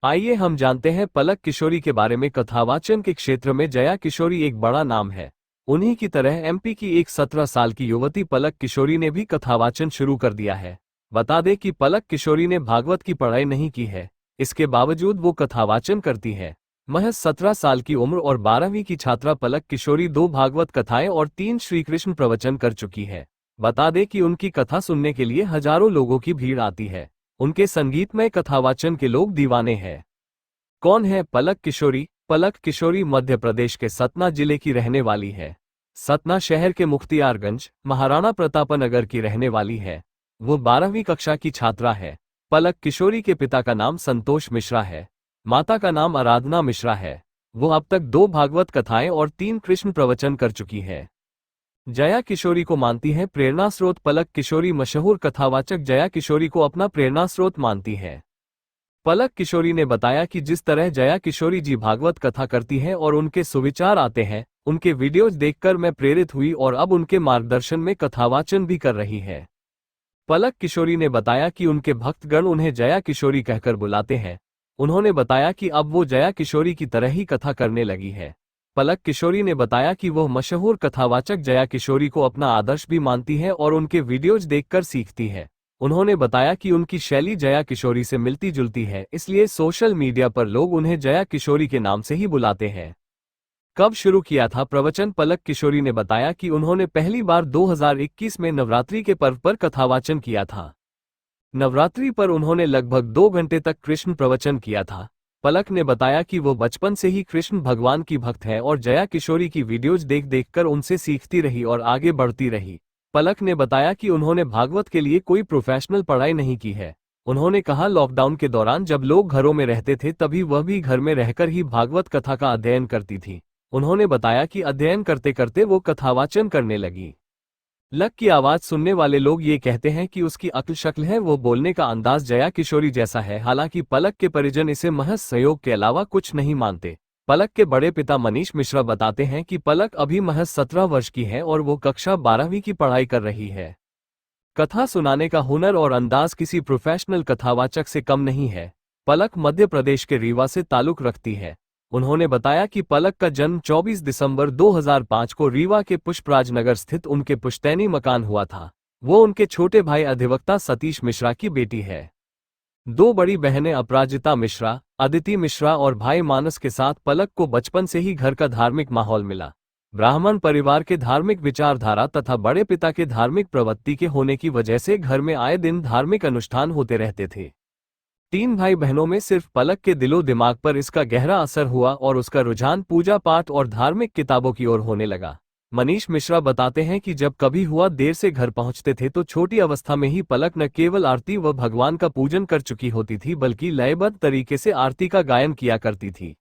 आइए हम जानते हैं पलक किशोरी के बारे में। कथावाचन के क्षेत्र में जया किशोरी एक बड़ा नाम है। उन्हीं की तरह एमपी की एक 17 साल की युवती पलक किशोरी ने भी कथावाचन शुरू कर दिया है। बता दें कि पलक किशोरी ने भागवत की पढ़ाई नहीं की है, इसके बावजूद वो कथावाचन करती है। महज 17 साल की उम्र और 12वीं की छात्रा पलक किशोरी 2 भागवत कथाएं और 3 श्रीकृष्ण प्रवचन कर चुकी है। बता दें कि उनकी कथा सुनने के लिए हजारों लोगों की भीड़ आती है। उनके संगीतमय कथावाचन के लोग दीवाने हैं। कौन है पलक किशोरी? पलक किशोरी मध्य प्रदेश के सतना जिले की रहने वाली है। सतना शहर के मुख्तियारगंज, महाराणा प्रताप नगर की रहने वाली है। वो 12वीं कक्षा की छात्रा है। पलक किशोरी के पिता का नाम संतोष मिश्रा है, माता का नाम आराधना मिश्रा है। वो अब तक 2 भागवत कथाएं और 3 कृष्ण प्रवचन कर चुकी है। जया किशोरी को मानती है प्रेरणा स्रोत। पलक किशोरी मशहूर कथावाचक जया किशोरी को अपना प्रेरणा स्रोत मानती है। पलक किशोरी ने बताया कि जिस तरह जया किशोरी जी भागवत कथा करती हैं और उनके सुविचार आते हैं, उनके वीडियोज देखकर मैं प्रेरित हुई और अब उनके मार्गदर्शन में कथावाचन भी कर रही है। पलक किशोरी ने बताया कि उनके भक्तगण उन्हें जया किशोरी कहकर बुलाते हैं। उन्होंने बताया कि अब वो जया किशोरी की तरह ही कथा करने लगी है। पलक किशोरी ने बताया कि वह मशहूर कथावाचक जया किशोरी को अपना आदर्श भी मानती है और उनके वीडियोज देखकर सीखती है। उन्होंने बताया कि उनकी शैली जया किशोरी से मिलती जुलती है, इसलिए सोशल मीडिया पर लोग उन्हें जया किशोरी के नाम से ही बुलाते हैं। कब शुरू किया था प्रवचन? पलक किशोरी ने बताया कि उन्होंने पहली बार 2021 में नवरात्रि के पर्व पर कथावाचन किया था। नवरात्रि पर उन्होंने लगभग 2 घंटे तक कृष्ण प्रवचन किया था। पलक ने बताया कि वो बचपन से ही कृष्ण भगवान की भक्त है और जया किशोरी की वीडियोज देख देखकर उनसे सीखती रही और आगे बढ़ती रही। पलक ने बताया कि उन्होंने भागवत के लिए कोई प्रोफेशनल पढ़ाई नहीं की है। उन्होंने कहा लॉकडाउन के दौरान जब लोग घरों में रहते थे तभी वह भी घर में रहकर ही भागवत कथा का अध्ययन करती थी। उन्होंने बताया कि अध्ययन करते करते वो कथावाचन करने लगी। लक की आवाज सुनने वाले लोग ये कहते हैं कि उसकी अक्ल शक्ल है, वो बोलने का अंदाज जया किशोरी जैसा है। हालांकि पलक के परिजन इसे महज सहयोग के अलावा कुछ नहीं मानते। पलक के बड़े पिता मनीष मिश्रा बताते हैं कि पलक अभी महज 17 वर्ष की है और वो कक्षा 12वीं की पढ़ाई कर रही है। कथा सुनाने का हुनर और अंदाज किसी प्रोफेशनल कथावाचक से कम नहीं है। पलक मध्य प्रदेश के रीवा से ताल्लुक रखती है। उन्होंने बताया कि पलक का जन्म 24 दिसंबर 2005 को रीवा के पुष्पराज नगर स्थित उनके पुश्तैनी मकान हुआ था। वो उनके छोटे भाई अधिवक्ता सतीश मिश्रा की बेटी है। 2 बड़ी बहनें अपराजिता मिश्रा, अदिति मिश्रा और भाई मानस के साथ पलक को बचपन से ही घर का धार्मिक माहौल मिला। ब्राह्मण परिवार के धार्मिक विचारधारा तथा बड़े पिता के धार्मिक प्रवृत्ति के होने की वजह से घर में आए दिन धार्मिक अनुष्ठान होते रहते थे। 3 भाई बहनों में सिर्फ पलक के दिलो दिमाग पर इसका गहरा असर हुआ और उसका रुझान पूजा पाठ और धार्मिक किताबों की ओर होने लगा। मनीष मिश्रा बताते हैं कि जब कभी हुआ देर से घर पहुंचते थे तो छोटी अवस्था में ही पलक न केवल आरती व भगवान का पूजन कर चुकी होती थी बल्कि लयबद्ध तरीके से आरती का गायन किया करती थी।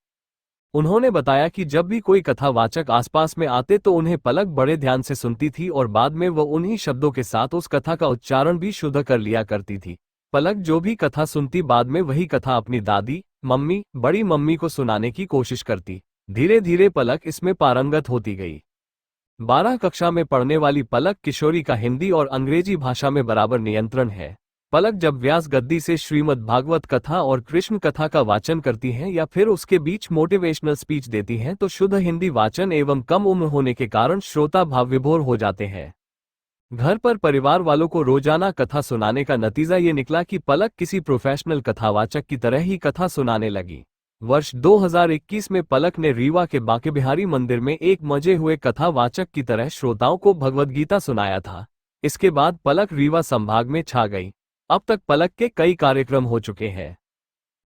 उन्होंने बताया कि जब भी कोई कथावाचक आसपास में आते तो उन्हें पलक बड़े ध्यान से सुनती थी और बाद में वह उन्हीं शब्दों के साथ उस कथा का उच्चारण भी शुद्ध कर लिया करती थी। पलक जो भी कथा सुनती बाद में वही कथा अपनी दादी, मम्मी, बड़ी मम्मी को सुनाने की कोशिश करती। धीरे धीरे पलक इसमें पारंगत होती गई। 12 कक्षा में पढ़ने वाली पलक किशोरी का हिंदी और अंग्रेजी भाषा में बराबर नियंत्रण है। पलक जब व्यास गद्दी से श्रीमद् भागवत कथा और कृष्ण कथा का वाचन करती हैं या फिर उसके बीच मोटिवेशनल स्पीच देती हैं तो शुद्ध हिंदी वाचन एवं कम उम्र होने के कारण श्रोता भावविभोर हो जाते हैं। घर पर परिवार वालों को रोजाना कथा सुनाने का नतीजा ये निकला कि पलक किसी प्रोफेशनल कथावाचक की तरह ही कथा सुनाने लगी। वर्ष 2021 में पलक ने रीवा के बांके बिहारी मंदिर में एक मजे हुए कथावाचक की तरह श्रोताओं को भगवद गीता सुनाया था। इसके बाद पलक रीवा संभाग में छा गई। अब तक पलक के कई कार्यक्रम हो चुके हैं।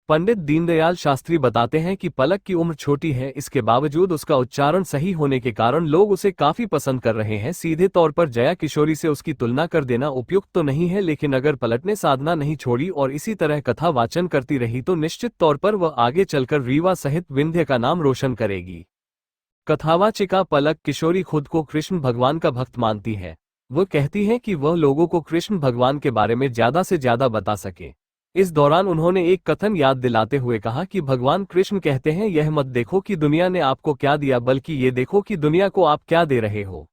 पंडित दीनदयाल शास्त्री बताते हैं कि पलक की उम्र छोटी है, इसके बावजूद उसका उच्चारण सही होने के कारण लोग उसे काफी पसंद कर रहे हैं। सीधे तौर पर जया किशोरी से उसकी तुलना कर देना उपयुक्त तो नहीं है, लेकिन अगर पलक ने साधना नहीं छोड़ी और इसी तरह कथा वाचन करती रही तो निश्चित तौर पर वह आगे चलकर रीवा सहित विंध्य का नाम रोशन करेगी। कथावाचिका पलक किशोरी खुद को कृष्ण भगवान का भक्त मानती है। वह कहती है कि वह लोगों को कृष्ण भगवान के बारे में ज्यादा से ज्यादा बता सके। इस दौरान उन्होंने एक कथन याद दिलाते हुए कहा कि भगवान कृष्ण कहते हैं, यह मत देखो कि दुनिया ने आपको क्या दिया, बल्कि ये देखो कि दुनिया को आप क्या दे रहे हो।